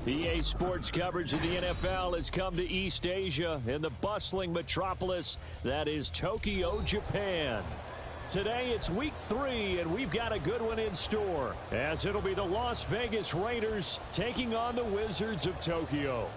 EA Sports coverage of the NFL has come to East Asia in the bustling metropolis that is Tokyo, Japan. Today it's week 3, and we've got a good one in store, as it'll be the Las Vegas Raiders taking on the Wizards of Tokyo.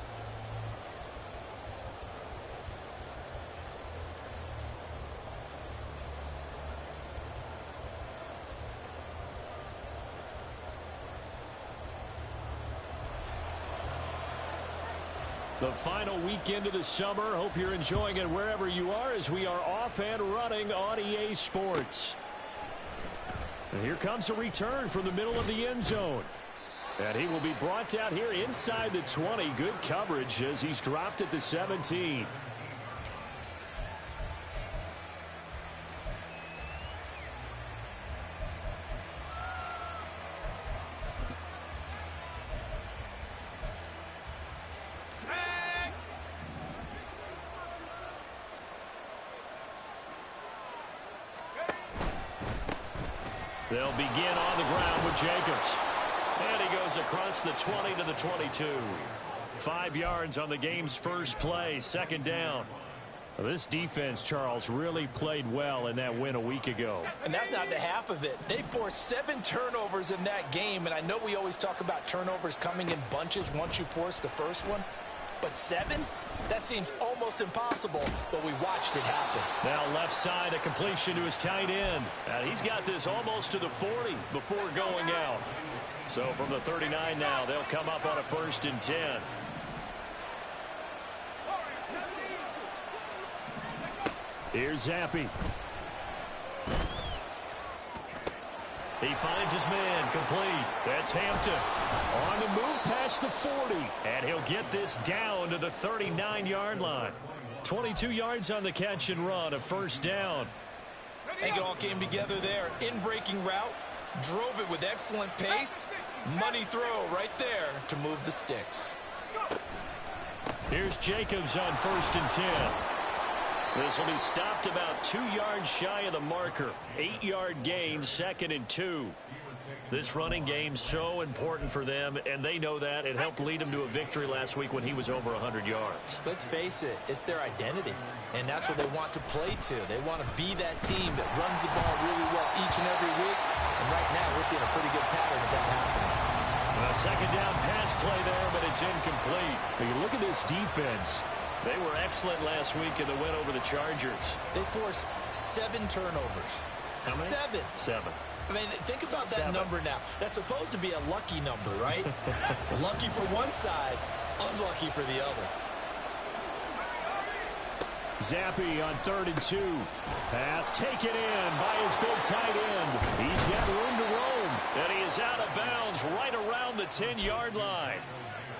The final weekend of the summer. Hope you're enjoying it wherever you are as we are off and running on EA Sports. And here comes a return from the middle of the end zone. And he will be brought down here inside the 20. Good coverage as he's dropped at the 17. They'll begin on the ground with Jacobs. And he goes across the 20 to the 22. 5 yards on the game's first play, second down. This defense, Charles, really played well in that win a week ago. And that's not the half of it. They forced 7 turnovers in that game, and I know we always talk about turnovers coming in bunches once you force the first one. But 7? That seems almost impossible, but we watched it happen. Now left side, a completion to his tight end. And he's got this almost to the 40 before going out. So from the 39 now, they'll come up on a 1st and 10. Here's Zappi. He finds his man, complete. That's Hampton. On the move past the 40. And he'll get this down to the 39-yard line. 22 yards on the catch and run, a 1st down. I think it all came together there. In-breaking route, drove it with excellent pace. Money throw right there to move the sticks. Here's Jacobs on 1st and 10. This will be stopped about 2 yards shy of the marker. 8-yard gain, 2nd and 2. This running game so important for them, and they know that. It helped lead them to a victory last week when he was over 100 yards. Let's face it, it's their identity, and that's what they want to play to. They want to be that team that runs the ball really well each and every week, and right now we're seeing a pretty good pattern of that happening. A 2nd down pass play there, but it's incomplete. When you look at this defense, they were excellent last week in the win over the Chargers. They forced 7 turnovers. How many? 7. I mean, think about that number now. That's supposed to be a lucky number, right? Lucky for one side, unlucky for the other. Zappi on 3rd and 2. Pass taken in by his big tight end. He's got room to roam. And he is out of bounds right around the 10-yard line.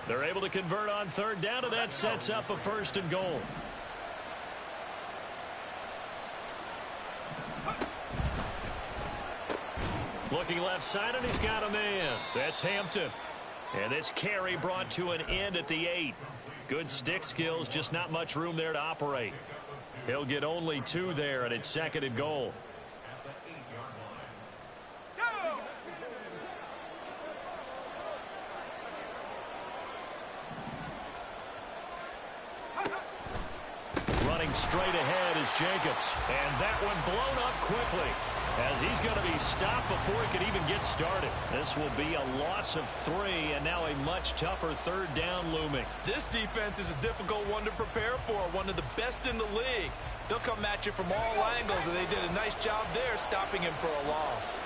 They're able to convert on 3rd down, and that sets up a 1st and goal. Looking left side, and he's got a man. That's Hampton. And this carry brought to an end at the 8. Good stick skills, just not much room there to operate. He'll get only 2 there, and it's 2nd and goal. Running straight ahead is Jacobs. And that one blown up quickly, as he's going to be stopped before he can even get started. This will be a loss of 3, and now a much tougher 3rd down looming. This defense is a difficult one to prepare for, one of the best in the league. They'll come at you from all angles, and they did a nice job there stopping him for a loss.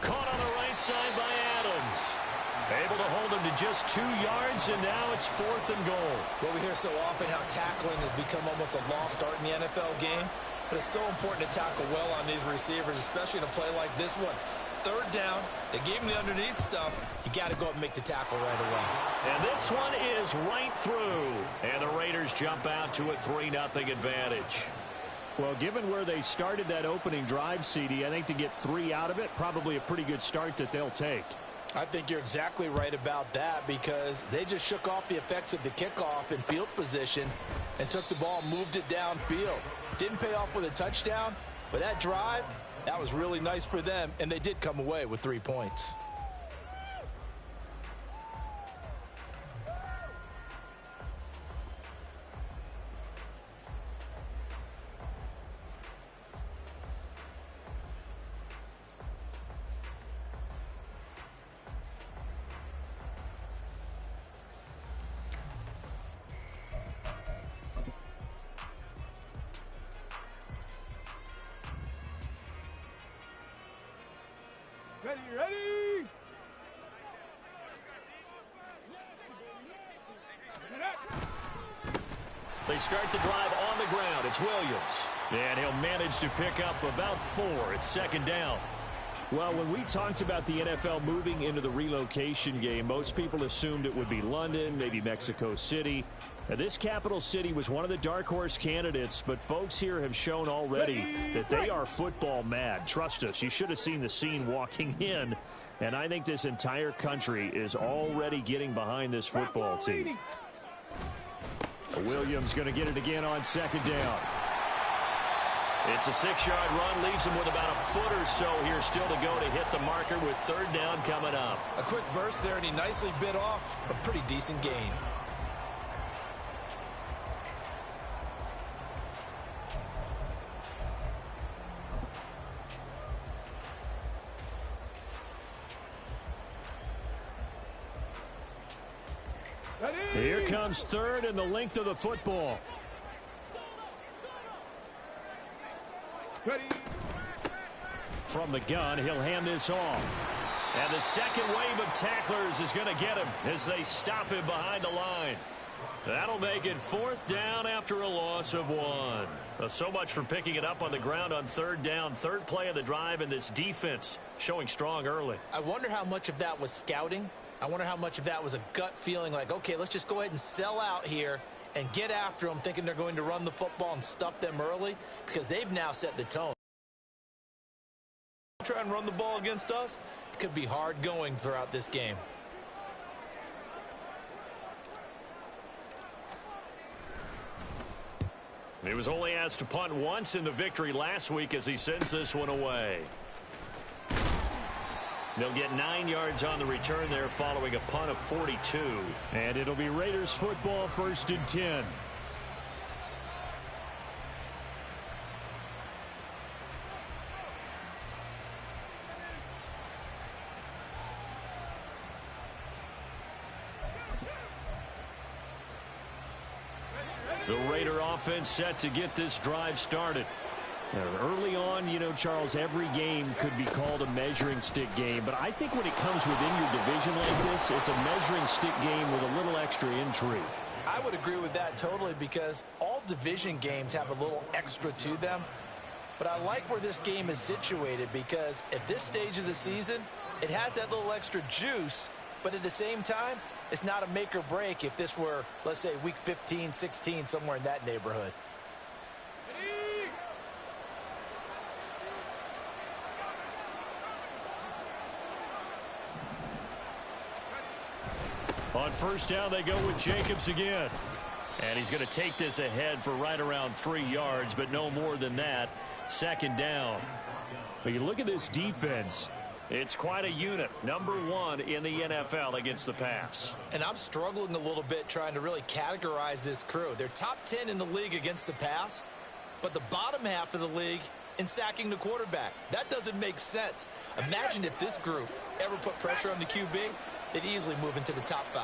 Caught on the right side by Adams. Able to hold him to just 2 yards, and now it's 4th and goal. Well, we hear so often how tackling has become almost a lost art in the NFL game, but it's so important to tackle well on these receivers, especially in a play like this one. 3rd down, they gave him the underneath stuff. You got to go up and make the tackle right away. And this one is right through, and the Raiders jump out to a 3-0 advantage. Well, given where they started that opening drive, CD, I think to get 3 out of it, probably a pretty good start that they'll take. I think you're exactly right about that, because they just shook off the effects of the kickoff in field position and took the ball and moved it downfield. Didn't pay off with a touchdown, but that drive, That was really nice for them, and they did come away with 3 points. Ready! They start the drive on the ground. It's Williams. And he'll manage to pick up about 4. It's second down. Well, when we talked about the NFL moving into the relocation game, most people assumed it would be London, maybe Mexico City. Now, this capital city was one of the dark horse candidates, but folks here have shown already that they are football mad. Trust us, you should have seen the scene walking in, and I think this entire country is already getting behind this football team. Williams going to get it again on second down. It's a 6-yard run, leaves him with about a foot or so here still to go to hit the marker with third down coming up. A quick burst there, and he nicely bit off a pretty decent gain. Here comes third and the length of the football. Ready. From the gun, he'll hand this off. And the second wave of tacklers is going to get him as they stop him behind the line. That'll make it fourth down after a loss of 1. So much for picking it up on the ground on third down. Third play of the drive, and this defense showing strong early. I wonder how much of that was scouting. I wonder how much of that was a gut feeling like, okay, let's just go ahead and sell out here and get after them, thinking they're going to run the football and stuff them early, because they've now set the tone. Try and run the ball against us, it could be hard going throughout this game. He was only asked to punt once in the victory last week as he sends this one away. They'll get 9 yards on the return there following a punt of 42. And it'll be Raiders football, 1st and 10. The Raider offense set to get this drive started. Early on, you know, Charles, every game could be called a measuring stick game. But I think when it comes within your division like this, it's a measuring stick game with a little extra intrigue. I would agree with that totally, because all division games have a little extra to them. But I like where this game is situated, because at this stage of the season, it has that little extra juice. But at the same time, it's not a make or break if this were, let's say, week 15, 16, somewhere in that neighborhood. On first down, they go with Jacobs again. And he's going to take this ahead for right around 3 yards, but no more than that. Second down. But you look at this defense. It's quite a unit. Number 1 in the NFL against the pass. And I'm struggling a little bit trying to really categorize this crew. They're top 10 in the league against the pass, but the bottom half of the league in sacking the quarterback. That doesn't make sense. Imagine if this group ever put pressure on the QB, they'd easily move into the top 5.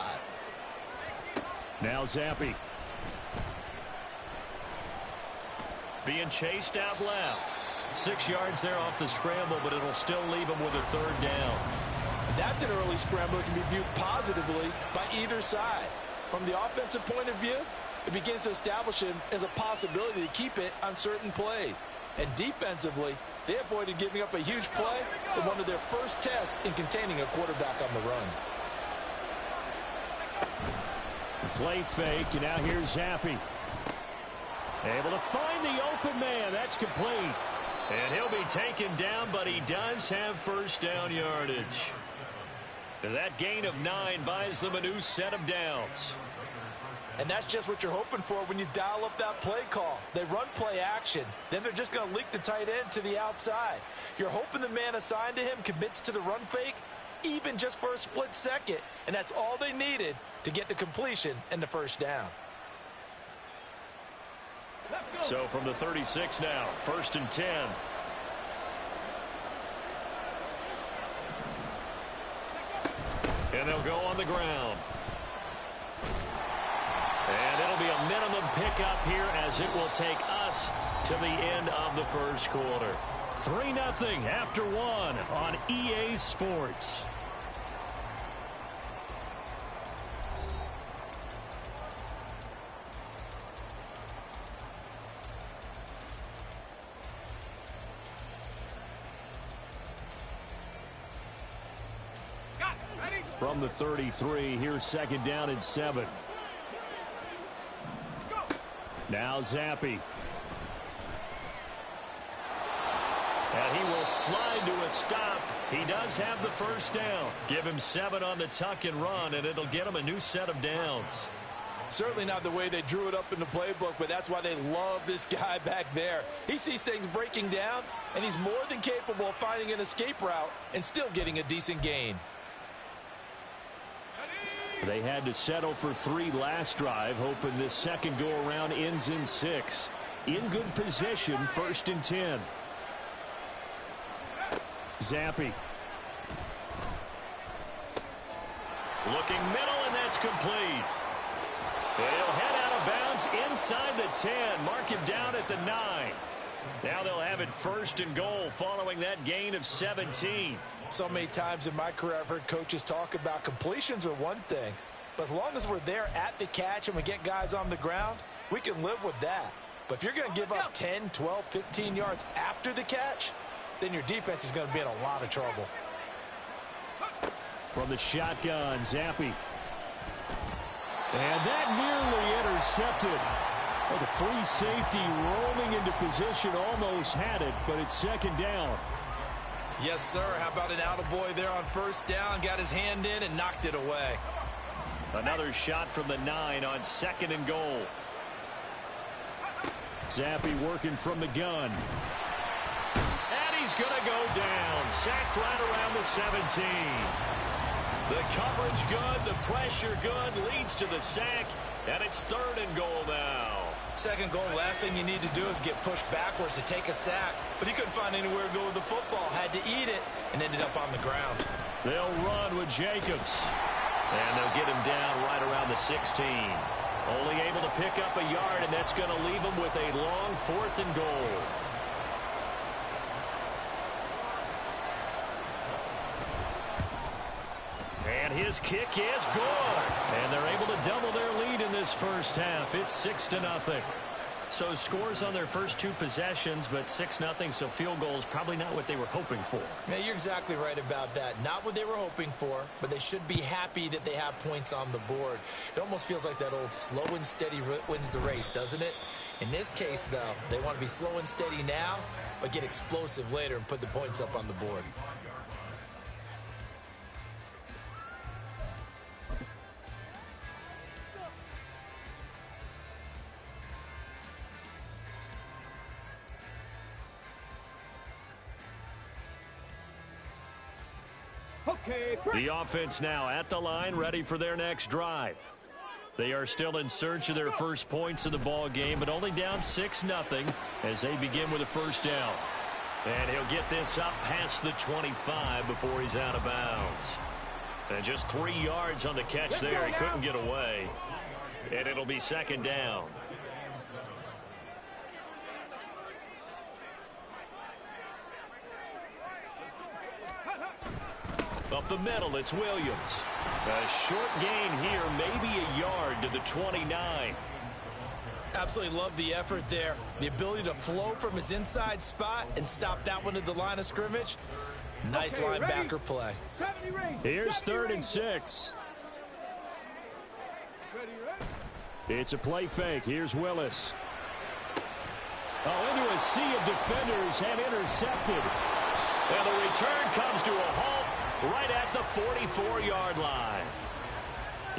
Now Zappi. Being chased out left. 6 yards there off the scramble, but it'll still leave him with a third down. That's an early scramble that can be viewed positively by either side. From the offensive point of view, it begins to establish him as a possibility to keep it on certain plays. And defensively, they avoided giving up a huge play in one of their first tests in containing a quarterback on the run. Play fake, and now here's Zappi. Able to find the open man. That's complete. And he'll be taken down, but he does have first down yardage. That gain of 9 buys them a new set of downs. And that's just what you're hoping for when you dial up that play call. They run play action. Then they're just going to leak the tight end to the outside. You're hoping the man assigned to him commits to the run fake, even just for a split second. And that's all they needed to get to completion and the first down. So from the 36 now, 1st and 10. And they'll go on the ground. And it'll be a minimum pickup here as it will take us to the end of the first quarter. 3-0 after 1 on EA Sports. From the 33, here's 2nd down and 7. Now Zappi. And he will slide to a stop. He does have the first down. Give him 7 on the tuck and run, and it'll get him a new set of downs. Certainly not the way they drew it up in the playbook, but that's why they love this guy back there. He sees things breaking down, and he's more than capable of finding an escape route and still getting a decent gain. They had to settle for 3 last drive, hoping this second go-around ends in 6. In good position, 1st and 10. Zappi. Looking middle, and that's complete. He'll head out of bounds inside the 10. Mark him down at the 9. Now they'll have it 1st and goal following that gain of 17. So many times in my career I've heard coaches talk about completions are one thing, but as long as we're there at the catch and we get guys on the ground, we can live with that. But if you're going to give up 10, 12, 15 yards after the catch, then your defense is going to be in a lot of trouble. From the shotgun, Zappi. And that nearly intercepted. Well, the free safety roaming into position almost had it, but it's 2nd down. Yes, sir. How about an attaboy there on 1st down? Got his hand in and knocked it away. Another shot from the 9 on 2nd and goal. Zappi working from the gun. And he's going to go down. Sacked right around the 17. The coverage good, the pressure good, leads to the sack, and it's 3rd and goal now. 2nd goal, last thing you need to do is get pushed backwards to take a sack. But he couldn't find anywhere to go with the football. Had to eat it and ended up on the ground. They'll run with Jacobs. And they'll get him down right around the 16. Only able to pick up a yard, and that's going to leave him with a long 4th and goal. And his kick is good. And they're able to double their lead in this first half. It's 6-0. So scores on their first 2 possessions, but 6-0, so field goals probably not what they were hoping for. Yeah, you're exactly right about that. Not what they were hoping for, but they should be happy that they have points on the board. It almost feels like that old slow and steady wins the race, doesn't it? In this case, though, they want to be slow and steady now, but get explosive later and put the points up on the board. The offense now at the line, ready for their next drive. They are still in search of their first points of the ball game, but only down 6-0 as they begin with a 1st down. And he'll get this up past the 25 before he's out of bounds. And just 3 yards on the catch there. He couldn't get away. And it'll be 2nd down. Up the middle, it's Williams. A short gain here, maybe a yard to the 29. Absolutely love the effort there. The ability to flow from his inside spot and stop that one at the line of scrimmage. Nice linebacker play. Here's 3rd and 6. It's a play fake. Here's Willis. Into a sea of defenders and intercepted. And the return comes to a halt right at the 44-yard line.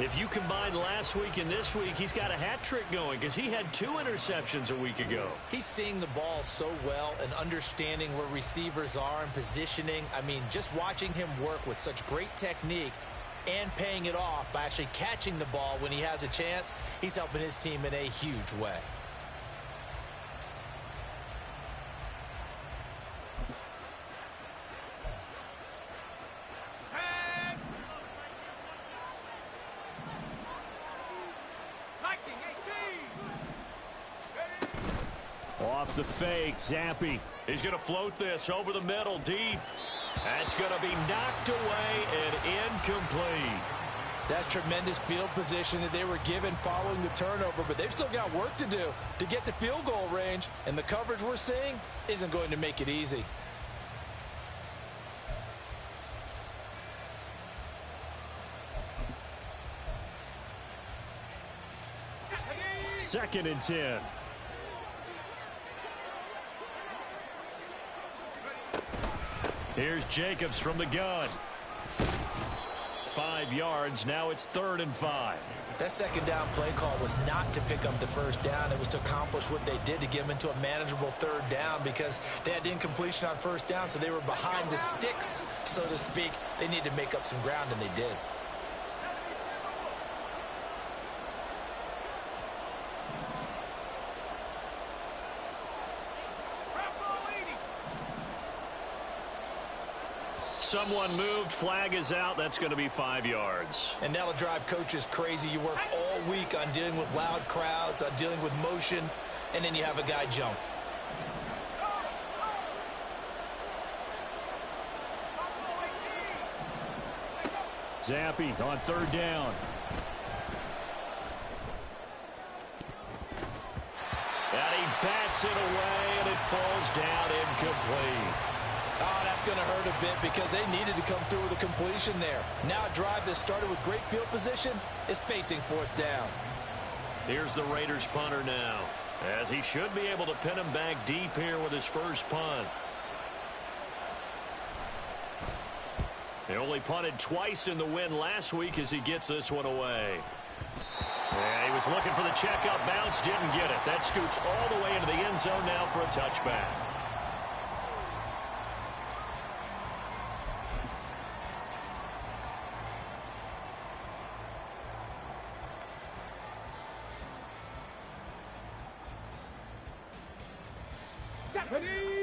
If you combine last week and this week, he's got a hat trick going because he had 2 interceptions a week ago. He's seeing the ball so well and understanding where receivers are and positioning. I mean, just watching him work with such great technique and paying it off by actually catching the ball when he has a chance, he's helping his team in a huge way. Off the fake, Zampi. He's going to float this over the middle, deep. That's going to be knocked away and incomplete. That's tremendous field position that they were given following the turnover, but they've still got work to do to get to field goal range, and the coverage we're seeing isn't going to make it easy. Second and 10. Here's Jacobs from the gun. 5 yards. Now it's 3rd and 5. That second down play call was not to pick up the first down. It was to accomplish what they did to get them into a manageable 3rd down because they had incompletion on first down, so they were behind the sticks, so to speak. They needed to make up some ground, and they did. Someone moved. Flag is out. That's going to be 5 yards. And that'll drive coaches crazy. You work all week on dealing with loud crowds, on dealing with motion, and then you have a guy jump. Zampi on 3rd down. And he bats it away, and it falls down incomplete. Oh, that's going to hurt a bit because they needed to come through with a completion there. Now a drive that started with great field position is facing 4th down. Here's the Raiders punter now, as he should be able to pin him back deep here with his first punt. He only punted twice in the win last week as he gets this one away. Yeah, he was looking for the checkup bounce, didn't get it. That scoots all the way into the end zone now for a touchback.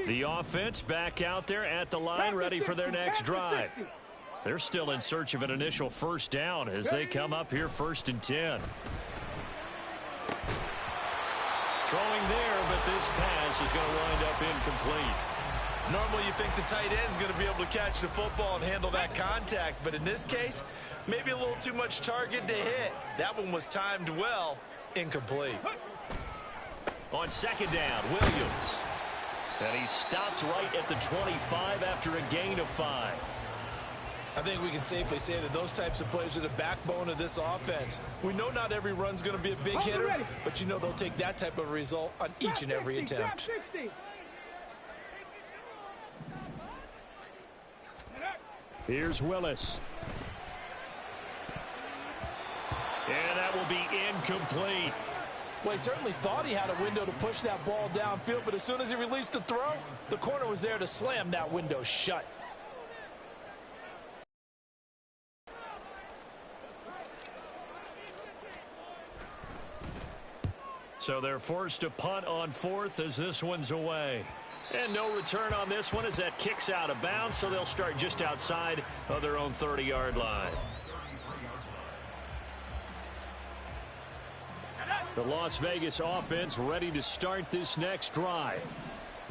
The offense back out there at the line, ready for their next drive. They're still in search of an initial first down as they come up here 1st and 10. Throwing there, but this pass is going to wind up incomplete. Normally you think the tight end's going to be able to catch the football and handle that contact, but in this case, maybe a little too much target to hit. That one was timed well, incomplete. On 2nd down, Williams. And he stopped right at the 25 after a gain of 5. I think we can safely say that those types of plays are the backbone of this offense. We know not every run's going to be a big hitter, but you know they'll take that type of result on each and every attempt. Here's Willis. And that will be incomplete. Well, he certainly thought he had a window to push that ball downfield, but as soon as he released the throw, the corner was there to slam that window shut. So they're forced to punt on 4th as this one's away. And no return on this one as that kicks out of bounds, so they'll start just outside of their own 30-yard line. The Las Vegas offense ready to start this next drive.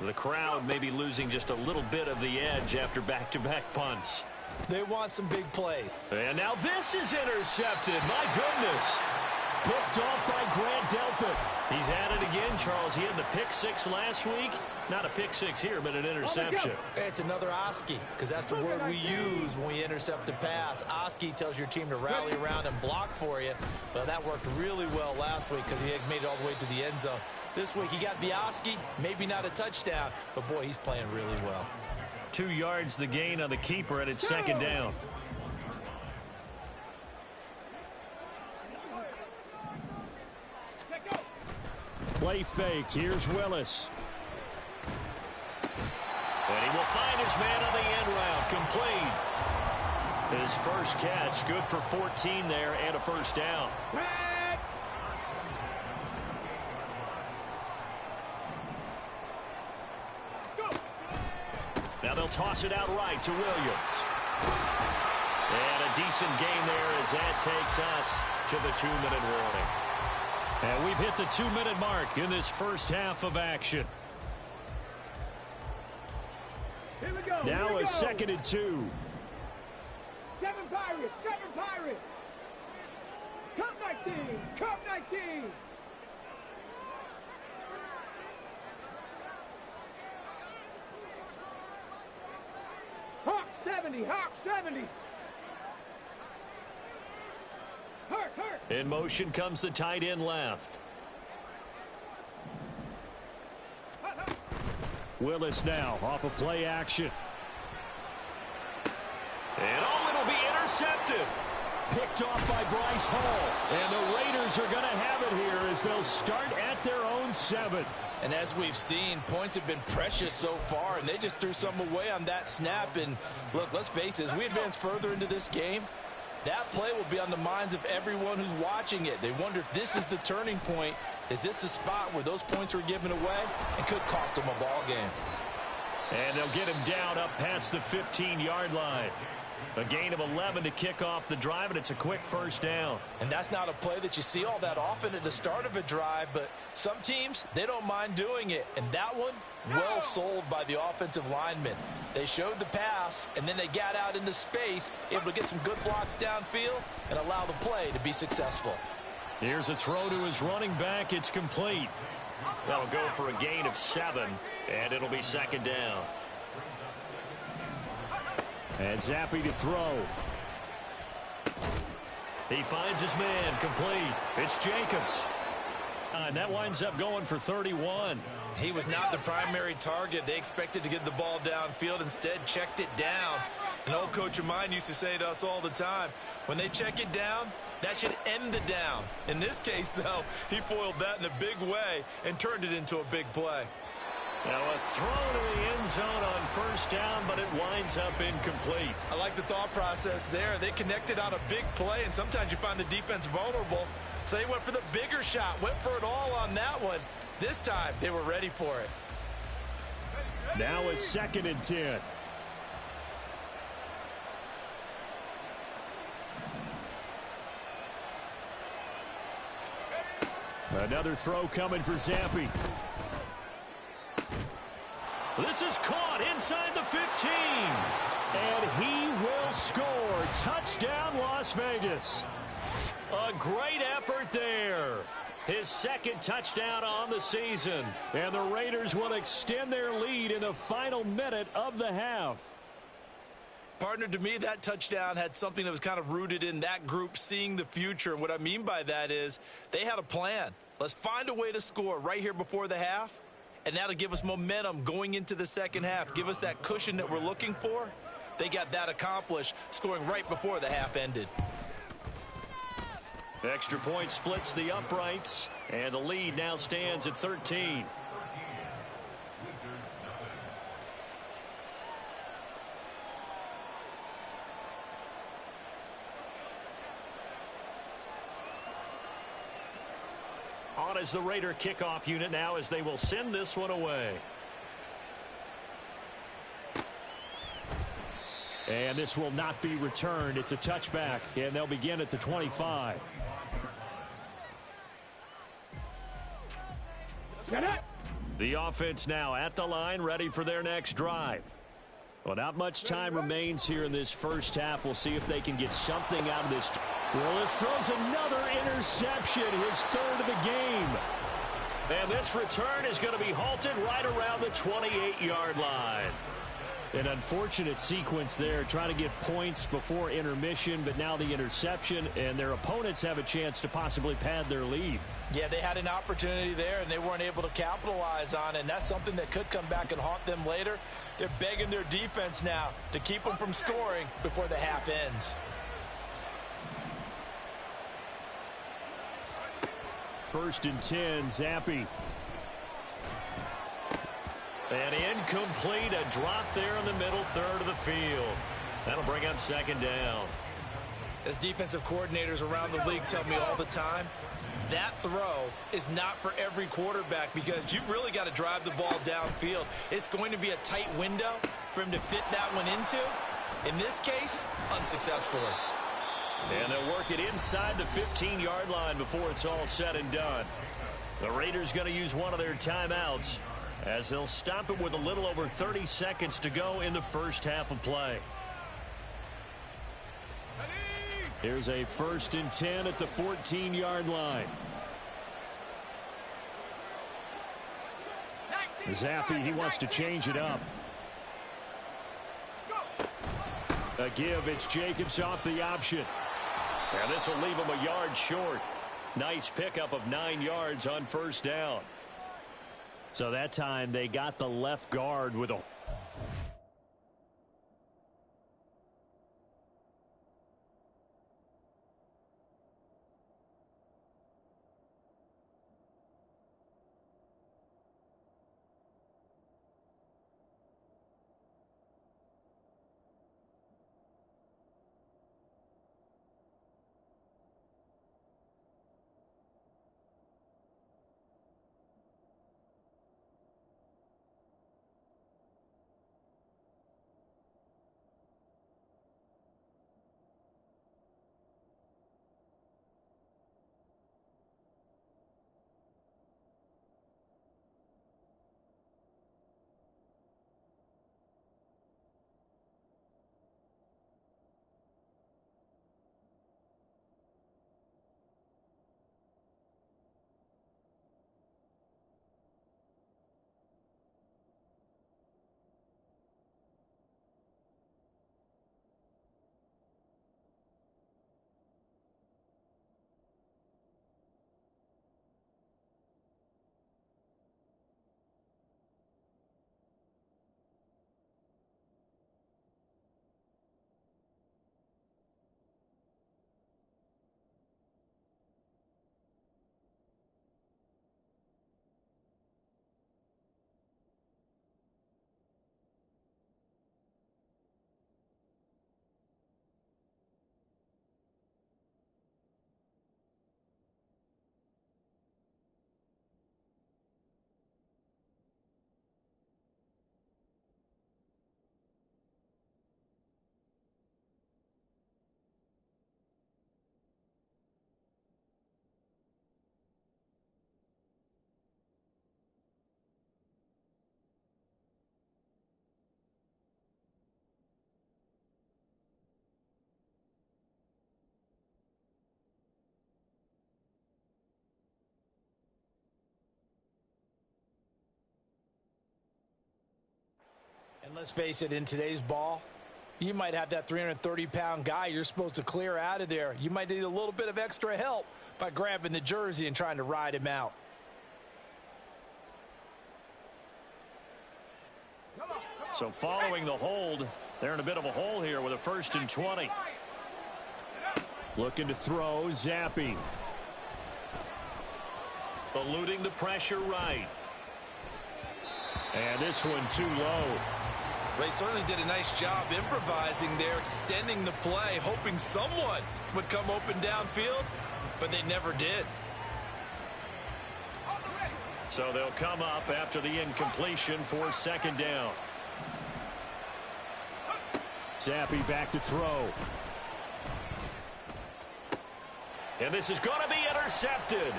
The crowd may be losing just a little bit of the edge after back-to-back punts. They want some big play. And now this is intercepted. My goodness. Picked off by Grant Delpit. He's at it again, Charles. He had the pick 6 last week. Not a pick 6 here, but an interception. It's another Oski, because that's the word we use when we intercept a pass. Oski tells your team to rally around and block for you. But that worked really well last week because he had made it all the way to the end zone. This week he got the Oski, maybe not a touchdown, but boy, he's playing really well. 2 yards the gain on the keeper, and it's 2nd down. play fake. Here's Willis. And he will find his man on the end round. Complete. His first catch, good for 14 there and a first down. Now they'll toss it out right to Williams. And a decent game there as that takes us to the 2-minute warning. And we've hit the 2-minute mark in this first half of action. Here we go. Now a 2nd and 2. 7 Pirates, 7 Pirates. Cup 19, Cup 19. Hawk 70, Hawk 70. Hurt. In motion comes the tight end left. Willis now off of play action. And it'll be intercepted. Picked off by Bryce Hall. And the Raiders are going to have it here as they'll start at their own 7. And as we've seen, points have been precious so far, and they just threw some away on that snap. And look, let's face it, as we advance further into this game, that play will be on the minds of everyone who's watching it. They wonder if this is the turning point. Is this the spot where those points were given away and could cost them a ball game? And they'll get him down up past the 15-yard line. A gain of 11 to kick off the drive, and it's a quick first down. And that's not a play that you see all that often at the start of a drive, but some teams, they don't mind doing it. And that one, well sold by the offensive lineman. They showed the pass, and then they got out into space, able to get some good blocks downfield and allow the play to be successful. Here's a throw to his running back. It's complete. That'll go for a gain of 7, and it'll be 2nd down. And Zappi to throw. He finds his man, complete. It's Jacobs. And that winds up going for 31. He was not the primary target. They expected to get the ball downfield. Instead, checked it down. An old coach of mine used to say to us all the time, when they check it down, that should end the down. In this case, though, he foiled that in a big way and turned it into a big play. Now a throw to the end zone on first down, but it winds up incomplete. I like the thought process there. They connected on a big play, and sometimes you find the defense vulnerable. So they went for the bigger shot, went for it all on that one. This time, they were ready for it. Now a 2nd and 10. Another throw coming for Zappi. This is caught inside the 15. And he will score. Touchdown, Las Vegas. A great effort there. His 2nd touchdown on the season. And the Raiders will extend their lead in the final minute of the half. Partner, to me, that touchdown had something that was kind of rooted in that group seeing the future. And what I mean by that is they had a plan. Let's find a way to score right here before the half. And that'll give us momentum going into the second half. Give us that cushion that we're looking for. They got that accomplished, scoring right before the half ended. Extra point splits the uprights, and the lead now stands at 13. On is the Raider kickoff unit now as they will send this one away. And this will not be returned. It's a touchback, and they'll begin at the 25. The offense now at the line, ready for their next drive. Well, not much time remains here in this first half. We'll see if they can get something out of this. Willis throws another interception, his 3rd of the game. And this return is going to be halted right around the 28-yard line. An unfortunate sequence there, trying to get points before intermission, but now the interception, and their opponents have a chance to possibly pad their lead. Yeah, they had an opportunity there, and they weren't able to capitalize on it, and that's something that could come back and haunt them later. They're begging their defense now to keep them from scoring before the half ends. First and 10, Zappi. And incomplete, a drop there in the middle third of the field. That'll bring up second down. As defensive coordinators around the league tell me all the time, that throw is not for every quarterback because you've really got to drive the ball downfield. It's going to be a tight window for him to fit that one into. In this case, unsuccessfully. And they'll work it inside the 15-yard line before it's all said and done. The Raiders going to use one of their timeouts as they'll stop it with a little over 30 seconds to go in the first half of play. Here's a 1st and 10 at the 14-yard line. Zappi, he wants to change it up. A give, it's Jacobs off the option. And this will leave him a yard short. Nice pickup of 9 yards on first down. So that time they got the left guard with a... And let's face it, in today's ball, you might have that 330-pound guy you're supposed to clear out of there. You might need a little bit of extra help by grabbing the jersey and trying to ride him out. So following the hold, they're in a bit of a hole here with a 1st and 20. Looking to throw, Zappi. Eluding the pressure right. And this one too low. They certainly did a nice job improvising there, extending the play, hoping someone would come open downfield, but they never did. So they'll come up after the incompletion for second down. Zappi back to throw. And this is going to be intercepted.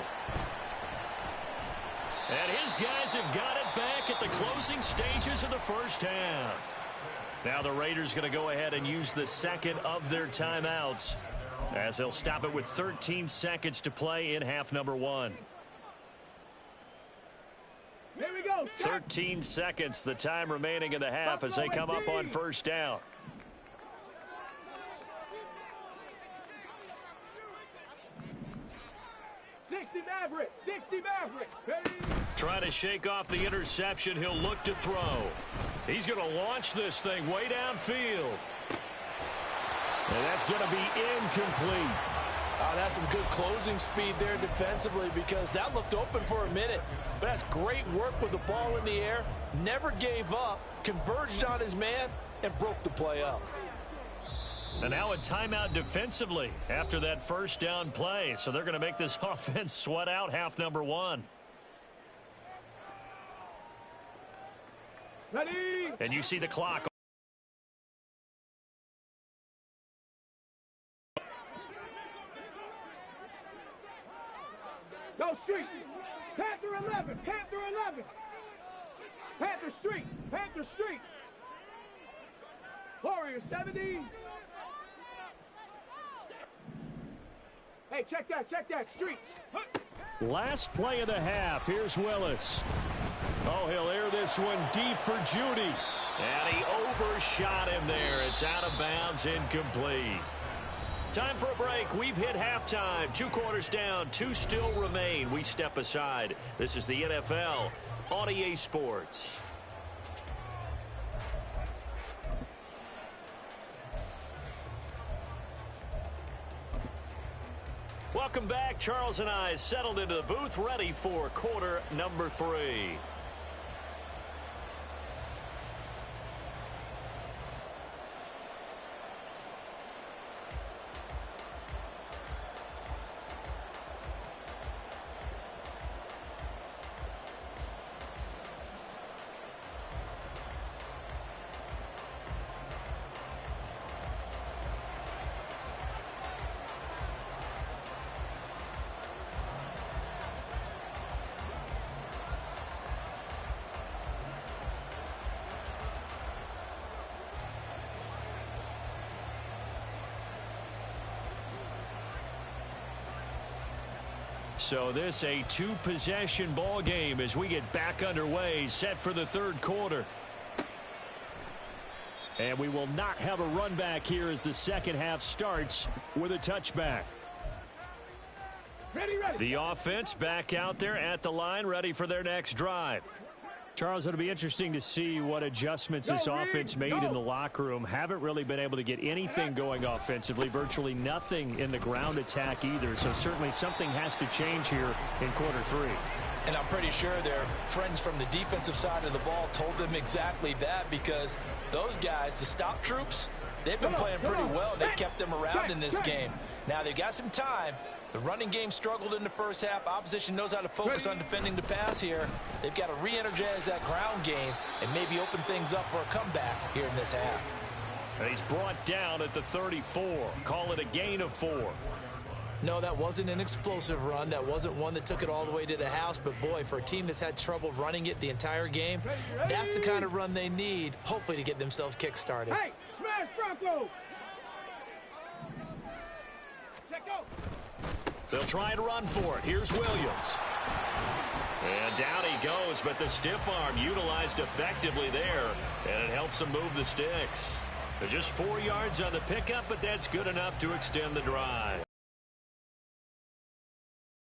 And his guys have got it back at the closing stages of the first half. Now the Raiders going to go ahead and use the second of their timeouts as they'll stop it with 13 seconds to play in half number 1. Here we go. 13 seconds, the time remaining in the half as they come up on first down. Maverick, 60 Maverick. Ready? Trying to shake off the interception. He'll look to throw. He's going to launch this thing way downfield. And that's going to be incomplete. Oh, that's some good closing speed there defensively because that looked open for a minute. But that's great work with the ball in the air. Never gave up, converged on his man, and broke the play up. And now a timeout defensively after that first down play. So they're going to make this offense sweat out half number one. Ready? And you see the clock. Go street. Panther 11. Panther 11. Panther Street. Panther Street. Warrior 70. Hey, check that. Check that. Street. Last play of the half. Here's Willis. Oh, he'll air this one deep for Judy. And he overshot him there. It's out of bounds, incomplete. Time for a break. We've hit halftime. 2 quarters down. 2 still remain. We step aside. This is the NFL on EA Sports. Welcome back. Charles and I settled into the booth, ready for quarter number 3. So this a 2-possession ball game as we get back underway, set for the 3rd quarter. And we will not have a run back here as the second half starts with a touchback. Ready, ready. The offense back out there at the line, ready for their next drive. Charles, it'll be interesting to see what adjustments this offense made in the locker room. Haven't really been able to get anything going offensively, virtually nothing in the ground attack either. So certainly something has to change here in quarter 3. And I'm pretty sure their friends from the defensive side of the ball told them exactly that, because those guys, the stop troops, they've been playing pretty well. They've kept them around in this game. Now they've got some time. The running game struggled in the first half. Opposition knows how to focus on defending the pass here. They've got to re-energize that ground game and maybe open things up for a comeback here in this half. And he's brought down at the 34. Call it a gain of 4. No, that wasn't an explosive run. That wasn't one that took it all the way to the house. But, boy, for a team that's had trouble running it the entire game, that's the kind of run they need, hopefully, to get themselves kick-started. Hey, smash Bronco. Check go. They'll try and run for it. Here's Williams. And down he goes, but the stiff arm utilized effectively there, and it helps him move the sticks. They're just 4 yards on the pickup, but that's good enough to extend the drive.